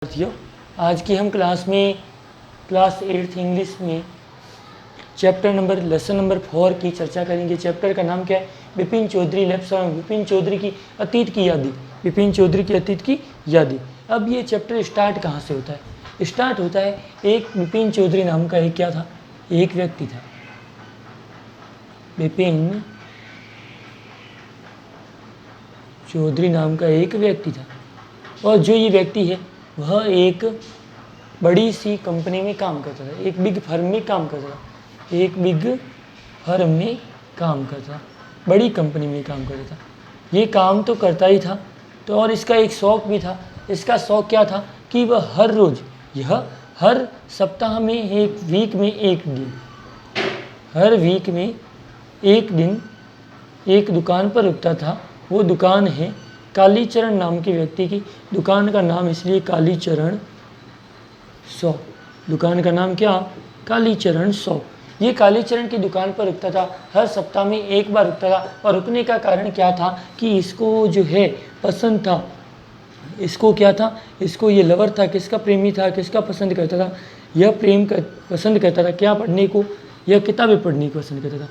साथियों, आज की हम क्लास 8th इंग्लिश में लेसन नंबर 4 की चर्चा करेंगे। चैप्टर का नाम क्या है? विपिन चौधरी लैप सॉन्ग, विपिन चौधरी की अतीत की यादें, विपिन चौधरी की अतीत की यादें। अब ये चैप्टर स्टार्ट कहाँ से होता है? स्टार्ट होता है एक विपिन चौधरी नाम का एक क्या था, एक व्यक्ति था। विपिन चौधरी नाम का एक व्यक्ति था और जो ये व्यक्ति है वह एक बड़ी सी कंपनी में काम करता था, एक बिग फर्म में काम करता था, एक बिग फर्म में काम करता था, बड़ी कंपनी में काम करता था। ये काम तो करता ही था तो और इसका एक शौक़ भी था। इसका शौक़ क्या था कि वह हर रोज़, हर सप्ताह में, एक वीक में एक दिन, हर वीक में एक दिन एक दुकान पर रुकता था। वो दुकान है कालीचरण नाम के व्यक्ति की। दुकान का नाम इसलिए कालीचरण शॉप। दुकान का नाम क्या? कालीचरण शॉप। ये कालीचरण की दुकान पर रुकता था, हर सप्ताह में एक बार रुकता था। और रुकने का कारण क्या था कि इसको जो है पसंद था। इसको क्या था? इसको ये लवर था, किसका प्रेमी था, किसका पसंद करता था? यह पसंद करता था क्या पढ़ने को? यह किताबें पढ़ने को पसंद करता था।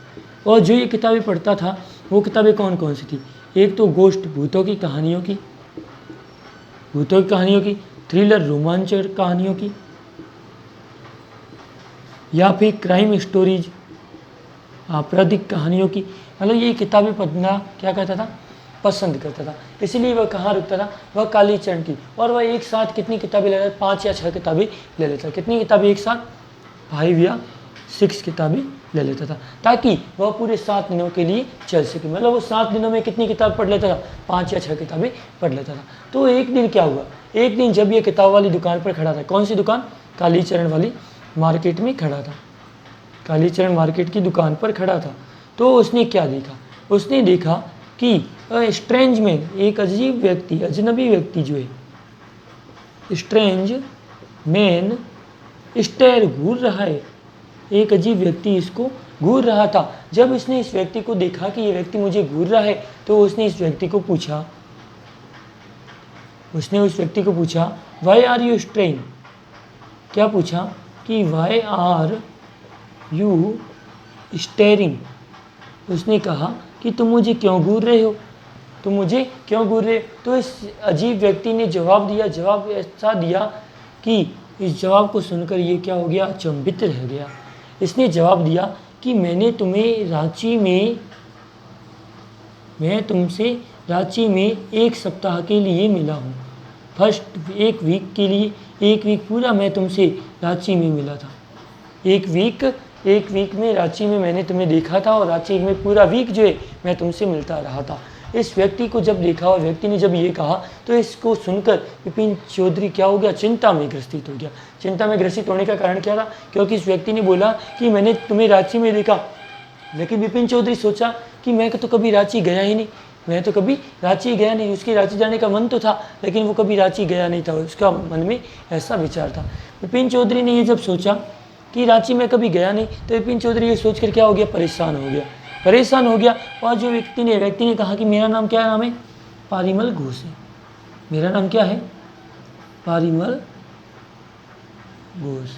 और जो ये किताबें पढ़ता था वो किताबें कौन कौन सी थी? एक तो गोष्ट, भूतों की कहानियों की, थ्रिलर रोमांचक कहानियों की, या फिर क्राइम स्टोरीज, आपराधिक कहानियों की। मतलब ये किताबें पढ़ना क्या करता था? पसंद करता था। इसलिए वह कहाँ रुकता था? वह कालीचरण की। और वह एक साथ कितनी किताबें ले लेता? 5 या 6 किताबें ले लेता। कितनी किताबें एक साथ? 5 या 6 किताबें ले लेता था, ताकि वह पूरे 7 दिनों के लिए चल सके। मतलब वो 7 दिनों में कितनी किताब पढ़ लेता था? 5 या 6 किताबें पढ़ लेता था। तो एक दिन क्या हुआ? एक दिन जब ये किताब वाली दुकान पर खड़ा था, कौन सी दुकान? कालीचरण वाली मार्केट में खड़ा था, कालीचरण मार्केट की दुकान पर खड़ा था। तो उसने क्या देखा? उसने देखा कि स्ट्रेंज मैन, एक अजीब व्यक्ति, अजनबी व्यक्ति जो है, स्ट्रेंज मैन स्टेयर, घूर रहा है। एक अजीब व्यक्ति इसको घूर रहा था। जब इसने इस व्यक्ति को देखा कि ये व्यक्ति मुझे घूर रहा है, तो उसने इस व्यक्ति को पूछा, वाई आर यू स्ट्रेइंग? क्या पूछा? कि वाई आर यू स्टेयरिंग? उसने कहा कि तुम मुझे क्यों घूर रहे हो, तुम मुझे क्यों घूर रहे हो? तो इस अजीब व्यक्ति ने जवाब ऐसा दिया कि इस जवाब को सुनकर ये क्या हो गया? अचंभित रह गया। इसने जवाब दिया कि मैं तुमसे रांची में 1 सप्ताह के लिए मिला हूँ। फर्स्ट एक वीक के लिए, 1 वीक पूरा मैं तुमसे रांची में मिला था। एक वीक में रांची में मैंने तुम्हें देखा था और रांची में पूरा वीक जो है मैं तुमसे मिलता रहा था। इस व्यक्ति को जब देखा और व्यक्ति ने जब ये कहा, तो इसको सुनकर विपिन चौधरी क्या हो गया? चिंता में ग्रसित हो गया। चिंता में ग्रसित होने का कारण क्या था? क्योंकि इस व्यक्ति ने बोला कि मैंने तुम्हें रांची में देखा। लेकिन विपिन चौधरी सोचा कि मैं तो कभी रांची गया ही नहीं, मैं तो कभी रांची गया नहीं। उसकी रांची जाने का मन तो था, लेकिन वो कभी रांची गया नहीं था। उसका मन में ऐसा विचार था। विपिन चौधरी ने ये जब सोचा कि रांची में कभी गया नहीं, तो विपिन चौधरी ये सोच कर क्या हो गया? परेशान हो गया। और जो व्यक्ति ने कहा कि मेरा नाम क्या नाम है? पारिमल घोष है। मेरा नाम क्या है? पारिमल घोष।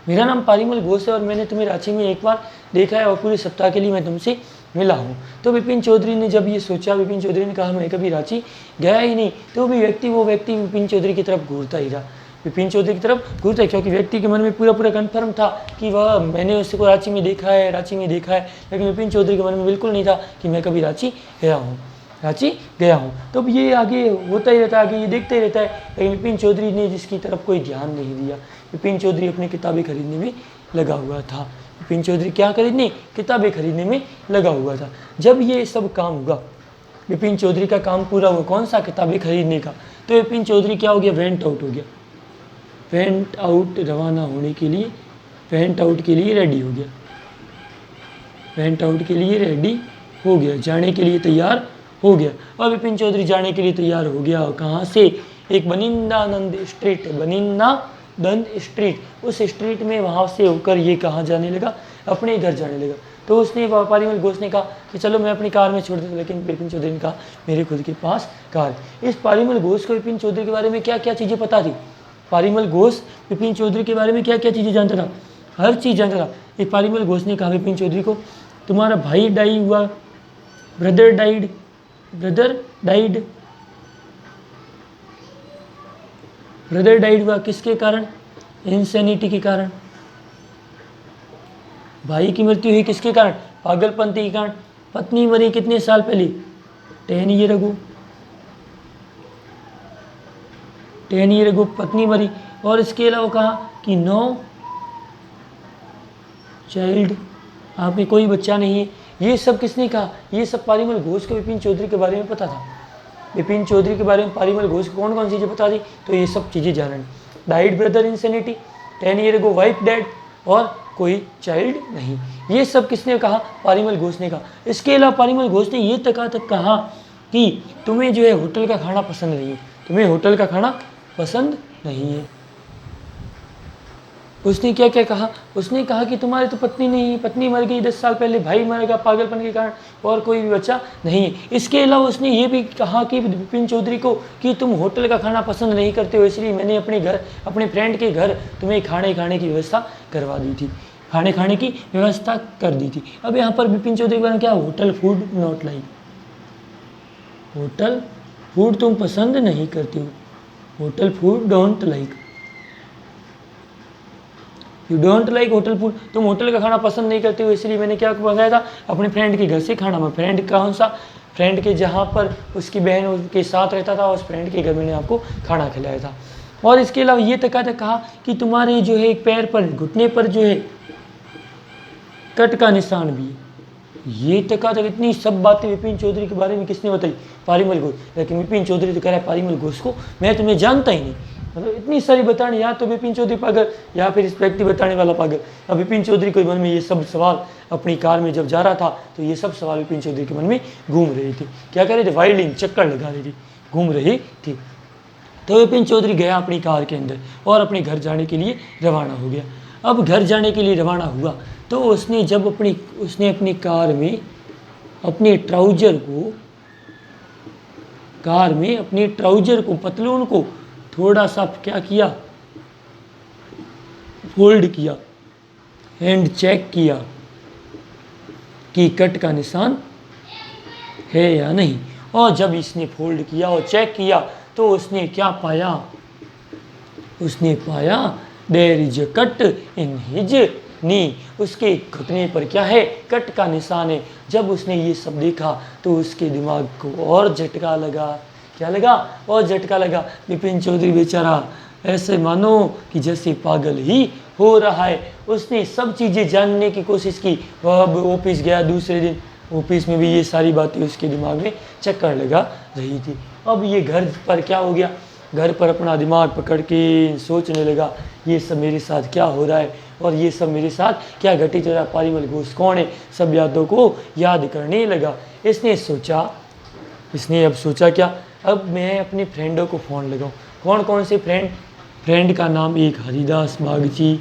मेरा नाम पारिमल घोष है और मैंने तुम्हें रांची में एक बार देखा है और पूरे सप्ताह के लिए मैं तुमसे मिला हूँ। तो विपिन चौधरी ने जब ये सोचा, विपिन चौधरी ने कहा मैं कभी रांची गया ही नहीं। तो वो व्यक्ति विपिन चौधरी की तरफ घूरता ही रहा, विपिन चौधरी की तरफ घूरता है, क्योंकि व्यक्ति के मन में पूरा कन्फर्म था कि मैंने उसको रांची में देखा है। लेकिन विपिन चौधरी के मन में बिल्कुल नहीं था कि मैं कभी रांची गया हूँ। तो अब ये आगे होता ही रहता है, आगे ये देखते ही रहता है। लेकिन विपिन चौधरी ने जिसकी तरफ कोई ध्यान नहीं दिया। विपिन चौधरी अपनी किताबें खरीदने में लगा हुआ था। विपिन चौधरी क्या खरीदने? किताबें खरीदने में लगा हुआ था। जब ये सब काम हुआ, विपिन चौधरी का काम पूरा हुआ, कौन सा? किताबें खरीदने का। तो विपिन चौधरी क्या हो गया? वेंट आउट हो गया। रवाना होने के लिए वेंट आउट के लिए रेडी हो गया, जाने के लिए तैयार हो गया। और विपिन चौधरी जाने के लिए तैयार हो गया। कहाँ से? एक बनिंदानंद स्ट्रीट, उस स्ट्रीट में वहाँ से होकर ये कहाँ जाने लगा? अपने घर जाने लगा। तो उसने पारिमल घोष ने कहा कि चलो मैं अपनी कार में छोड़ देता, लेकिन विपिन चौधरी ने कहा मेरे खुद के पास कार। इस पारिमल घोष को विपिन चौधरी के बारे में क्या क्या चीज़ें पता थी? पारिमल घोष विपिन चौधरी के बारे में क्या क्या चीज़ें जानता था, हर चीज़ जानता था। ये पारिमल घोष ने कहा विपिन चौधरी को, तुम्हारा भाई डाई हुआ, ब्रदर डाइड, ब्रदर डाइड हुआ किसके कारण, इंसैनिटी के कारण। भाई की मृत्यु हुई किसके कारण, पागलपंती के कारण। पत्नी मरी कितने साल पहले, 10 ईयर अगो, 10 ईयर अगो पत्नी मरी। और इसके अलावा कहा कि नो चाइल्ड, आप में कोई बच्चा नहीं है। ये सब किसने कहा, ये सब पारिमल घोष को विपिन चौधरी के बारे में पता था। विपिन चौधरी के बारे में पारिमल घोष को कौन कौन सी चीज़ें बता दी, तो ये सब चीज़ें जाननी। Died brother insanity, 10 year ago wife dead, और कोई चाइल्ड नहीं। ये सब किसने कहा, पारिमल घोष ने कहा। इसके अलावा पारिमल घोष ने ये तक कहा कि तुम्हें जो है होटल का खाना पसंद नहीं है, तुम्हें होटल का खाना पसंद नहीं है। उसने क्या क्या कहा, उसने कहा कि तुम्हारी तो पत्नी नहीं है, पत्नी मर गई 10 साल पहले, भाई मर गया पागलपन के कारण, और कोई भी बच्चा नहीं है। इसके अलावा उसने ये भी कहा कि विपिन चौधरी को कि तुम होटल का खाना पसंद नहीं करते हो, इसलिए मैंने अपने फ्रेंड के घर तुम्हें खाने की व्यवस्था करवा दी थी, खाने की व्यवस्था कर दी थी। अब यहाँ पर विपिन चौधरी के बारे में क्या, hotel food not like, hotel food तुम पसंद नहीं करते हो, hotel food don't like, you don't like hotel food, तुम होटल का खाना पसंद नहीं करते हो, इसलिए मैंने क्या मंगाया था, अपने फ्रेंड के घर से खाना। मैं फ्रेंड कौन सा, फ्रेंड के जहाँ पर उसकी बहन उसके साथ रहता था, उस फ्रेंड के घर मैंने आपको खाना खिलाया था। और इसके अलावा ये तक कहा कि तुम्हारे जो है एक पैर पर, घुटने पर जो है कट का निशान भी है। ये तक इतनी सब बातें विपिन चौधरी के बारे में किसने बताई, पारिमल घोष। लेकिन विपिन चौधरी तो कह रहा है पारिमल घोष को मैं तुम्हें जानता ही नहीं, मतलब इतनी सारी बताने, या तो विपिन चौधरी पागल या फिर इस व्यक्ति बताने वाला पागल। अब विपिन चौधरी के मन में ये सब सवाल, अपनी कार में जब जा रहा था तो ये सब सवाल विपिन चौधरी के मन में घूम रहे थे। क्या कर रहे थे, वाइल्डिंग, चक्कर लगा रही थी, घूम रही थी। तो विपिन चौधरी गया अपनी कार के अंदर और अपने घर जाने के लिए रवाना हो गया। अब घर जाने के लिए रवाना हुआ तो उसने अपनी कार में अपने ट्राउजर को, पतलून को थोड़ा सा क्या किया, फोल्ड किया, एंड चेक किया कि कट का निशान है या नहीं। और जब इसने फोल्ड किया और चेक किया तो उसने क्या पाया, उसने पाया there is a cut in his knee, उसके घुटने पर क्या है, कट का निशान है। जब उसने ये सब देखा तो उसके दिमाग को और झटका लगा। क्या लगा, और झटका लगा। विपिन चौधरी बेचारा ऐसे मानो कि जैसे पागल ही हो रहा है। उसने सब चीज़ें जानने की कोशिश की। वह अब ऑफिस गया, दूसरे दिन ऑफिस में भी ये सारी बातें उसके दिमाग में चक्कर लगा रही थी। अब ये घर पर क्या हो गया, घर पर अपना दिमाग पकड़ के सोचने लगा ये सब मेरे साथ क्या हो रहा है और ये सब मेरे साथ क्या घटित हो रहा है, पारिमल घोष कौन है, सब यादों को याद करने लगा। इसने अब सोचा क्या, अब मैं अपने फ्रेंडों को फ़ोन लगाऊं। कौन कौन से फ्रेंड का नाम, एक हरिदास बागची,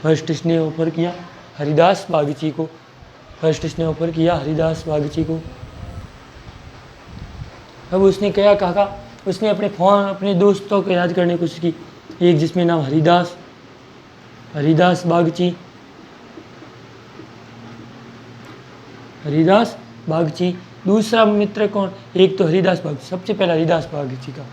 फर्स्ट इसने ऑफर किया हरिदास बागची को, हरिदास बागची को। अब उसने क्या कहा, उसने अपने दोस्तों को याद करने की कोशिश की। एक जिसमें नाम हरिदास बागची, दूसरा मित्र कौन, एक तो हरिदास बागची, सबसे पहला हरिदास बागची का।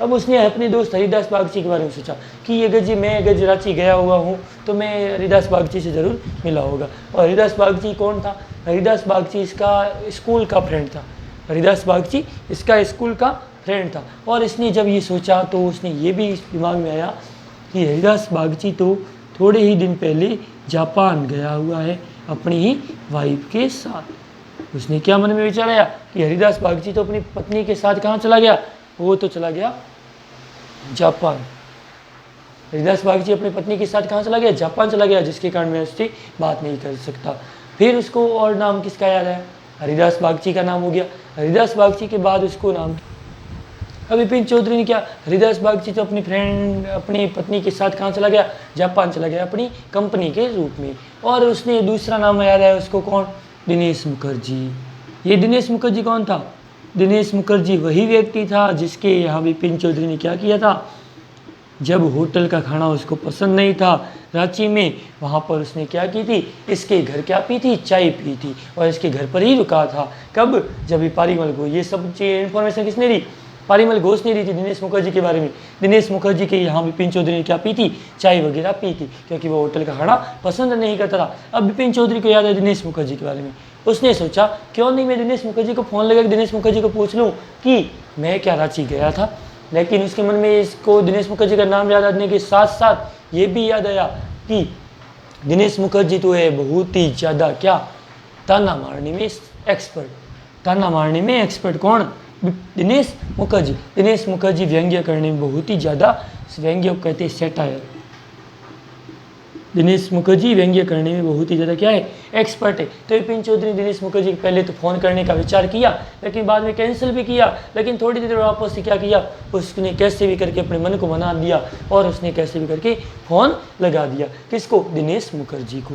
अब उसने अपने दोस्त हरिदास बागची के बारे में सोचा कि मैं अगर रांची गया हुआ हूँ तो मैं हरिदास बागची से ज़रूर मिला होगा। और हरिदास बागची कौन था, हरिदास बागची इसका स्कूल का फ्रेंड था, हरिदास बागची इसका स्कूल का फ्रेंड था। और इसने जब ये सोचा तो उसने ये भी दिमाग में आया कि हरिदास बागची तो थोड़े ही दिन पहले जापान गया हुआ है अपनी ही वाइफ के साथ। उसने क्या मन में विचार आया कि हरिदास बागची तो अपनी पत्नी के साथ कहाँ चला गया, वो तो चला गया जापान। हरिदास बागची अपनी पत्नी के साथ कहाँ चला गया, जापान चला गया, जिसके कारण मैं उससे बात नहीं कर सकता। फिर उसको और नाम किसका याद आया, हरिदास बागची का नाम हो गया। हरिदास बागची के बाद उसको नाम, अब विपिन चौधरी ने क्या, हरिदास बागची तो अपनी पत्नी के साथ कहाँ चला गया, जापान चला गया अपनी कंपनी के रूप में। और उसने दूसरा नाम याद आया उसको, कौन, दिनेश मुखर्जी। ये दिनेश मुखर्जी कौन था, दिनेश मुखर्जी वही व्यक्ति था जिसके यहाँ विपिन चौधरी ने क्या किया था, जब होटल का खाना उसको पसंद नहीं था रांची में, वहाँ पर उसने क्या की थी, इसके घर क्या पी थी, चाय पी थी, और इसके घर पर ही रुका था। कब, जब ये पारीमल घोष, ये सब इन्फॉर्मेशन किसने दी, पारीमल घोष ने दी थी दिनेश मुखर्जी के बारे में। दिनेश मुखर्जी के यहाँ विपिन चौधरी ने क्या पी थी, चाय वगैरह पी थी, क्योंकि वो होटल का खाना पसंद नहीं करता था। अब विपिन चौधरी को याद है दिनेश मुखर्जी के बारे में, उसने सोचा क्यों नहीं मैं दिनेश मुखर्जी को फ़ोन लगा दिनेश मुखर्जी को पूछ लूँ कि मैं क्या रांची गया था। लेकिन उसके मन में इसको दिनेश मुखर्जी का नाम याद आने के साथ साथ ये भी याद आया कि दिनेश मुखर्जी तो है बहुत ही ज़्यादा क्या, ताना मारने में एक्सपर्ट। ताना मारने में एक्सपर्ट कौन, दिनेश मुखर्जी। दिनेश मुखर्जी व्यंग्य करने में बहुत ही ज़्यादा, व्यंग्य कहते हैं सेटायर। दिनेश मुखर्जी व्यंग्य करने में बहुत ही ज़्यादा क्या है, एक्सपर्ट है। तो विपिन चौधरी ने दिनेश मुखर्जी को पहले तो फ़ोन करने का विचार किया, लेकिन बाद में कैंसिल भी किया। लेकिन थोड़ी देर वापस से क्या किया, उसने कैसे भी करके अपने मन को मना दिया और उसने कैसे भी करके फ़ोन लगा दिया। किसको, दिनेश मुखर्जी को।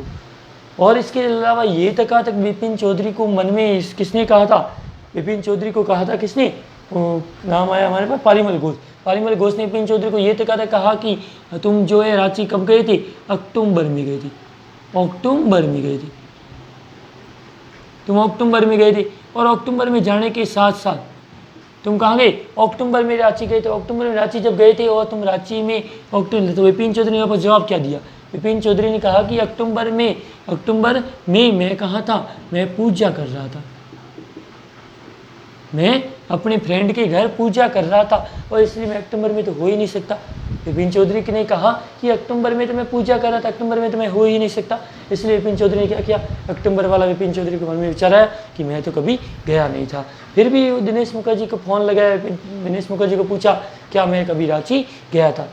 और इसके अलावा ये तक कहा तक विपिन चौधरी को मन में किसने कहा था, विपिन चौधरी को कहा था किसने, नाम आया हमारे पास पारीमल घोष। पारीमल घोष ने विपिन चौधरी को ये तक कहा कि तुम जो है रांची कब गए थे, अक्टूबर में गए थे, अक्टूबर में गए थे, तुम अक्टूबर में गए थे। और अक्टूबर में जाने के साथ साथ तुम कहाँ गए, अक्टूबर में रांची गए थे। अक्टूबर में रांची जब गए थे और तुम रांची में अक्टूबर, तो विपिन चौधरी ने वापस जवाब क्या दिया, विपिन चौधरी ने कहा कि अक्टूबर में मैं कहाँ था, मैं पूजा कर रहा था, मैं अपने फ्रेंड के घर पूजा कर रहा था, और इसलिए मैं अक्टूबर में तो हो ही नहीं सकता। विपिन चौधरी ने कहा कि अक्टूबर में तो मैं पूजा कर रहा था, अक्टूबर में तो मैं हो ही नहीं सकता। इसलिए विपिन चौधरी ने क्या किया, अक्टूबर वाला विपिन चौधरी के मन में विचार आया कि मैं तो कभी गया नहीं था। फिर भी दिनेश मुखर्जी को फ़ोन लगाया, दिनेश मुखर्जी को पूछा क्या मैं कभी रांची गया था।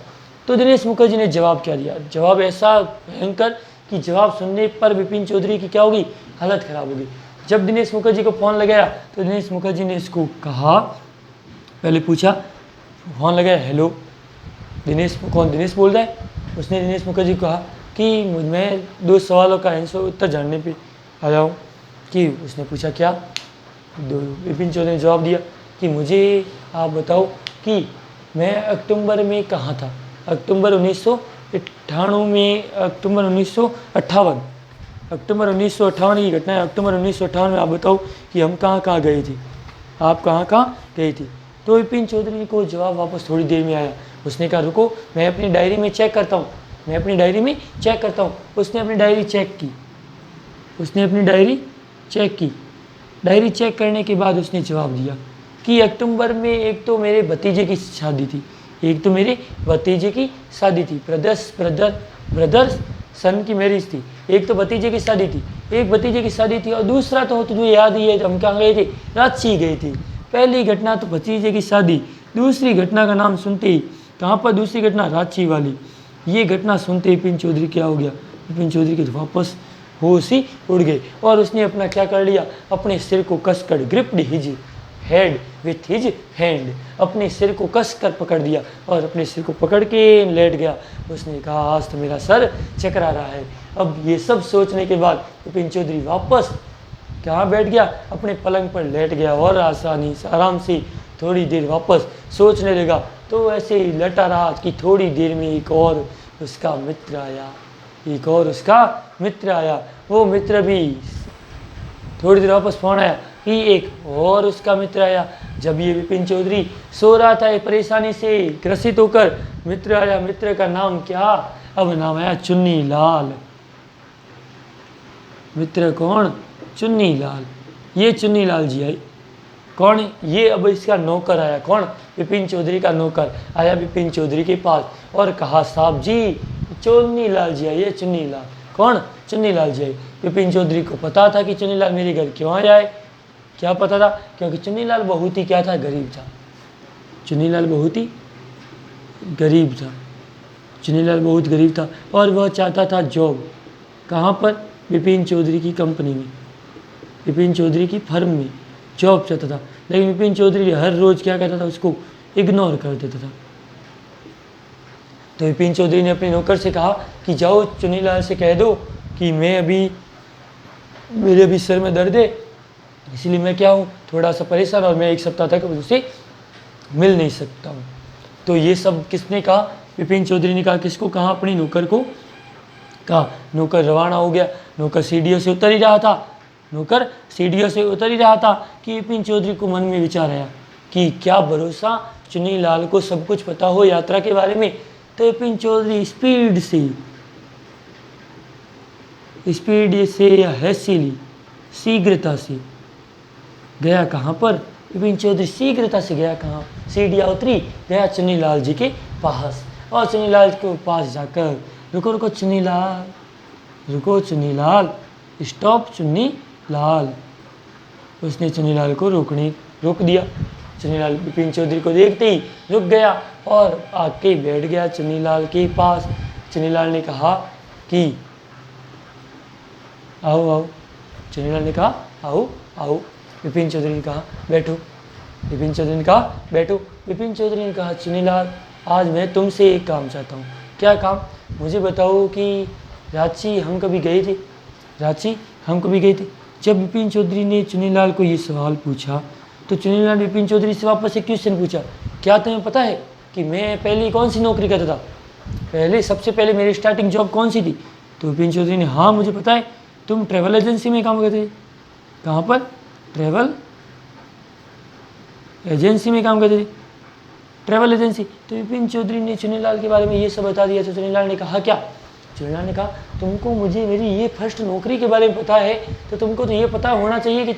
तो दिनेश मुखर्जी ने जवाब क्या दिया, जवाब ऐसा भयंकर कि जवाब सुनने पर विपिन चौधरी की क्या होगी, हालत ख़राब होगी। जब दिनेश मुखर्जी को फ़ोन लगाया तो दिनेश मुखर्जी ने इसको कहा, पहले पूछा, फ़ोन लगाया, हेलो दिनेश, कौन दिनेश बोल रहा है। उसने दिनेश मुखर्जी को कहा कि मैं 2 सवालों का आंसर उत्तर जानने पे आया हूँ। कि उसने पूछा क्या, विपिन चौधरी ने जवाब दिया कि मुझे आप बताओ कि मैं अक्टूबर में कहाँ था, अक्टूबर 1998 में, अक्टूबर 1958 की घटना है। अक्टूबर 1958 में आप बताओ कि हम कहाँ कहाँ गए थे, आप कहाँ कहाँ गए थे। तो विपिन चौधरी को जवाब वापस थोड़ी देर में आया। उसने कहा रुको मैं अपनी डायरी में चेक करता हूँ, मैं अपनी डायरी में चेक करता हूँ। उसने अपनी डायरी चेक की, उसने अपनी डायरी चेक की। डायरी चेक करने के बाद उसने जवाब दिया कि अक्टूबर में एक तो मेरे भतीजे की शादी थी, एक तो मेरे भतीजे की शादी थी, ब्रदर्स सन की मैरिज थी। एक तो भतीजे की शादी थी, एक भतीजे की शादी थी, और दूसरा तो तुझे याद ही है हम कहाँ गए थे, रांची गए थे। पहली घटना तो भतीजे की शादी, दूसरी घटना का नाम सुनते ही, कहाँ पर दूसरी घटना, रांची वाली। ये घटना सुनते ही विपिन चौधरी क्या हो गया, विपिन चौधरी के वापस होश ही उड़ गए। और उसने अपना क्या कर लिया, अपने सिर को कसकर, gripped his head with his hand, अपने सिर को कस कर पकड़ दिया और अपने सिर को पकड़ के लेट गया। उसने कहा आज तो मेरा सर चकरा रहा है। अब ये सब सोचने के बाद विपिन चौधरी वापस कहाँ बैठ गया, अपने पलंग पर लेट गया और आसानी से आराम से थोड़ी देर वापस सोचने लगा। तो ऐसे ही लेटा रहा कि थोड़ी देर में एक और उसका मित्र आया, एक और उसका मित्र आया। वो मित्र भी थोड़ी देर वापस फ़ोन आया कि एक और उसका मित्र आया। जब ये विपिन चौधरी सो रहा था एक परेशानी से ग्रसित होकर, मित्र आया। मित्र का नाम क्या, अब नाम आया चुन्नी लाल। मित्र कौन, चुन्नी लाल। ये चुन्नी लाल जी आई, कौन, ये अब इसका नौकर आया। कौन, विपिन चौधरी का नौकर आया विपिन चौधरी के पास और कहा साहब जी चुन्नी लाल जी आई, ये चुन्नी लाल। कौन, चुन्नी लाल जी आई। विपिन चौधरी को पता था कि चुन्नी लाल मेरे घर क्यों आया है, क्या पता था, क्योंकि चुन्नी लाल बहुत ही क्या था, गरीब था। चुन्नी लाल बहुत ही गरीब था, चुन्नी लाल बहुत गरीब था और वह चाहता था जॉब, कहाँ पर, विपिन चौधरी की कंपनी में, विपिन चौधरी की फर्म में जॉब चाहता था। लेकिन विपिन चौधरी हर रोज़ क्या कहता था, उसको इग्नोर कर देता था। तो विपिन चौधरी ने अपने नौकर से कहा कि जाओ चुन्नी लाल से कह दो कि मेरे अभी सिर में दर्द है, इसलिए मैं क्या हूँ थोड़ा सा परेशान और मैं 1 सप्ताह तक उससे मिल नहीं सकता हूँ। तो ये सब किसने कहा, विपिन चौधरी ने कहा किसको? कहा अपने नौकर को। कहा नौकर रवाना हो गया। नौकर सीढ़ियों से उतर ही रहा था। नौकर सीढ़ियों से उतर ही रहा था कि विपिन चौधरी को मन में विचार आया कि क्या भरोसा चुन्नीलाल को सब कुछ पता हो यात्रा के बारे में। तो विपिन चौधरी स्पीड से या हैसीली शीघ्रता से गया कहाँ पर? विपिन चौधरी शीघ्रता से गया कहाँ? सीढ़ियाँ उतरी, गया चुन्नीलाल जी के पास। और चुन्नीलाल के पास जाकर रुको रुको चुन्नीलाल, रुको चुन्नीलाल, स्टॉप चुन्नीलाल। उसने चुन्नीलाल को रोक दिया। चुन्नीलाल विपिन चौधरी को देखते ही रुक गया और आके बैठ गया चुन्नीलाल के पास। चुन्नीलाल ने कहा कि आओ आओ। चुन्नीलाल ने कहा आओ आओ। विपिन चौधरी ने कहा बैठो। विपिन चौधरी ने कहा बैठो। विपिन चौधरी ने कहा चुन्नीलाल, आज मैं तुमसे एक काम चाहता हूँ। क्या काम? मुझे बताओ कि रांची हम कभी गए थे? रांची हम कभी गए थे? जब विपिन चौधरी ने चुन्नीलाल को ये सवाल पूछा तो चुन्नीलाल विपिन चौधरी से वापस एक क्वेश्चन पूछा, क्या तुम्हें पता है कि मैं पहले कौन सी नौकरी करता था? सबसे पहले मेरी स्टार्टिंग जॉब कौन सी थी? तो विपिन चौधरी ने हाँ मुझे पता है, तुम ट्रैवल एजेंसी में काम करते थे। कहाँ पर? ट्रैवल एजेंसी में काम करते थे। Travel agency. तो विपिन चौधरी ने चुन्नीलाल के बारे में ये सब बता दिया। तो चुन्नीलाल ने कहा क्या? चुन्नीलाल ने कहा तुमको मुझे मेरी ये फर्स्ट नौकरी के बारे में पता है, तो तुमको तो ये पता होना चाहिए कि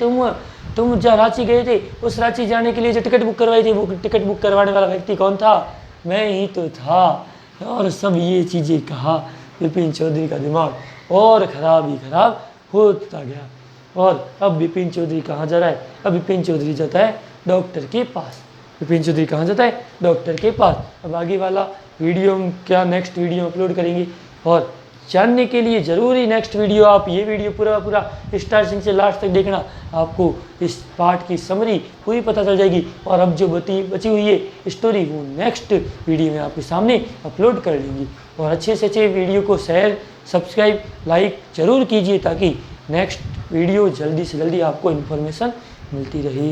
तुम जहाँ रांची गए थे, उस रांची जाने के लिए जो टिकट बुक करवाई थी, वो टिकट बुक करवाने वाला व्यक्ति कौन था? मैं ही तो था। और सब ये चीज़ें कहा। विपिन चौधरी का दिमाग और ख़राब ही ख़राब होता गया। और अब विपिन चौधरी कहाँ जा रहा है? अब विपिन चौधरी जाता है डॉक्टर के पास। विपिन चौधरी कहाँ जाता है? डॉक्टर के पास। अब आगे वाला वीडियो हम क्या नेक्स्ट वीडियो अपलोड करेंगे, और जानने के लिए ज़रूरी नेक्स्ट वीडियो आप ये वीडियो पूरा स्टार्टिंग से लास्ट तक देखना। आपको इस पार्ट की समरी पूरी पता चल जाएगी। और अब जो बची हुई है स्टोरी वो नेक्स्ट वीडियो में आपके सामने अपलोड कर लेंगे। और अच्छे से अच्छे वीडियो को शेयर, सब्सक्राइब, लाइक ज़रूर कीजिए ताकि नेक्स्ट वीडियो जल्दी से जल्दी आपको इन्फॉर्मेशन मिलती रहे।